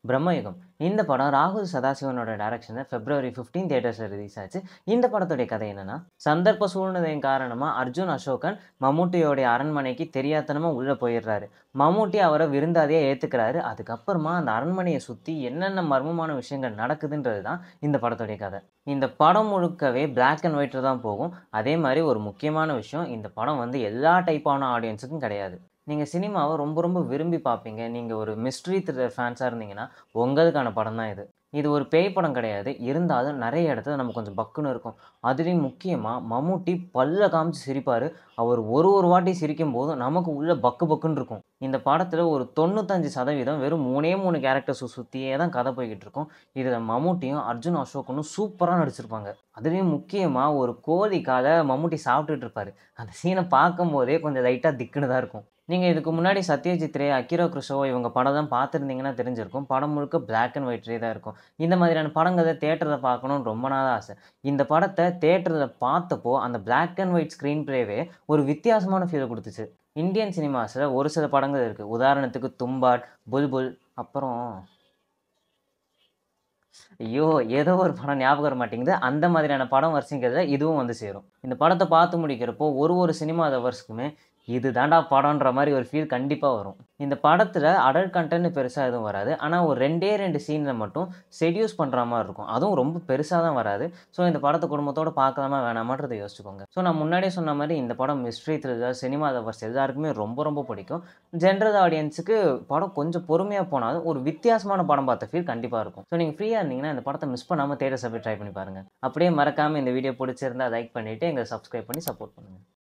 பிரம்மயுகம். இந்த படம் ராகுல் சதாசிவனோட டைரக்ஷன்ல February 15 தியேட்டர்ஸ்ல ரிலீஸ் ஆச்சு. இந்த படத்துடைய கதை என்னன்னா, சந்தர்ப்ப சூழ்நிலையின் காரணமா அர்ஜுன் அசோகன் மம்முட்டியோடைய அரண்மனைக்கு தெரியாத்தனமா உள்ள போயிடுறாரு. மம்முட்டி அவர விருந்தாளியா ஏத்துக்கிறாரு. அதுக்கப்புறமா அந்த அரண்மனைய சுத்தி என்னென்ன மர்மமான விஷயங்கள் நடக்குதுன்றது தான் இந்த படத்துடைய கதை. இந்த படம் முழுக்கவே பிளாக் அண்ட் ஒயிட்ல தான் போகும். அதே மாரி ஒரு முக்கியமான விஷயம், இந்த படம் வந்து எல்லா டைப்பான ஆடியன்ஸுக்கும் கிடையாது. நீங்க சினிமாவ ரொம்ப ரொம்ப விரும்பி பார்ப்பீங்க. நீங்க ஒரு மிஸ்ட்ரி த்ரில்லர் ஃபேன்ஸா இருந்தீங்கன்னா, உங்களுக்கான படம் தான் இது. இது ஒரு பேய் படம் கிடையாது. இருந்தாலும் நெறைய இடத்துல நம்ம கொஞ்சம் பக்குன்னு இருக்கும். அதுலயும் முக்கியமா மம்முட்டி பல்ல காமிச்சு சிரிப்பாரு. அவர் ஒரு ஒரு வாட்டி சிரிக்கும்போதும் நமக்கு உள்ள பக்கு பக்குன்னு இருக்கும். இந்த படத்துல ஒரு 95% வெறும் 3 கேரக்டர்ஸ சுத்தியே தான் கதை போய்க்கிட்டு இருக்கும். இதுல மம்முட்டியும், அர்ஜுன் அசோகனும் சூப்பரா நடிச்சிருப்பாங்க. அதுலயும் முக்கியமா ஒரு கோழி கால மம்முட்டி சாப்பிட்டுட்டு இருப்பாரு. அந்த சீன பார்க்கும்போதே கொஞ்சம் லைட்டா திக்குன்னு தான் இருக்கும். நீங்க இதுக்கு முன்னாடி சத்யஜித் ரே, அகிரா குரோசவா இவங்க படம்லாம் பார்த்துருந்தீங்கன்னா தெரிஞ்சிருக்கும். படம் முழுக்க பிளாக் அண்ட் ஒயிட்லயே தான் இருக்கும். இந்த மாதிரியான படங்கள தியேட்டர்ல பார்க்கணும்னு ரொம்ப நாளா ஆசை. இந்த படத்த தியேட்டர்ல பார்த்தப்போ, அந்த பிளாக் அண்ட் ஒயிட் ஸ்க்ரீன் பிளேவே ஒரு வித்தியாசமான ஃபீல குடுத்துச்சு. இந்தியன் சினிமாஸ்ல ஒரு சில படங்கள் இருக்கு. உதாரணத்துக்கு தும்பாட், புல்புல், அப்புறம் ஐயோ! ஏதோ ஒரு படம் ஞாபகம் வர மாட்டேங்குது. அந்த மாதிரியான படம் வரிசைகள்ல இதுவும் வந்து சேரும். இந்த படத்த பார்த்து முடிக்கிறப்போ, ஒரு ஒரு சினிமா லவர்ஸ்க்குமே இது தான்டா படம்ன்ற மாரி ஒரு ஃபீல் கண்டிப்பா வரும். இந்த படத்துல அடல்ட் கன்டென்ட் பெருசா எதுவும் வராது. ஆனா ஒரு 2 சீன்ல மட்டும் செட்யூஸ் பண்ற மாரி இருக்கும். அதுவும் ரொம்ப பெருசா தான் வராது. ஸோ இந்த படத்த குடும்பத்தோட பார்க்கலாமா வேணாமான்றத யோசிச்சுக்கோங்க. ஸோ நான் முன்னாடியே சொன்ன மாரி இந்த படம் மிஸ்ட்ரி த்ரில்லர், சினிமா லவர்ஸ் எல்லாருக்குமே ரொம்ப ரொம்ப பிடிக்கும். ஜெனரல் ஆடியன்ஸுக்கு படம் கொஞ்சம் பொறுமையா போனாலும், ஒரு வித்தியாசமான படம் பார்த்த ஃபீல் கண்டிப்பா இருக்கும். ஸோ நீங்க ஃப்ரீயா இருந்தீங்கன்னா, இந்த படத்த மிஸ் பண்ணாம தியேட்டர்ஸ்ல போய் ட்ரை பண்ணி பாருங்க. அப்படியே மறக்காம இந்த வீடியோ புடிச்சிருந்தா லைக் பண்ணிட்டு, எங்கள சப்ஸ்கிரைப் பண்ணி சப்போர்ட் பண்ணுங்க.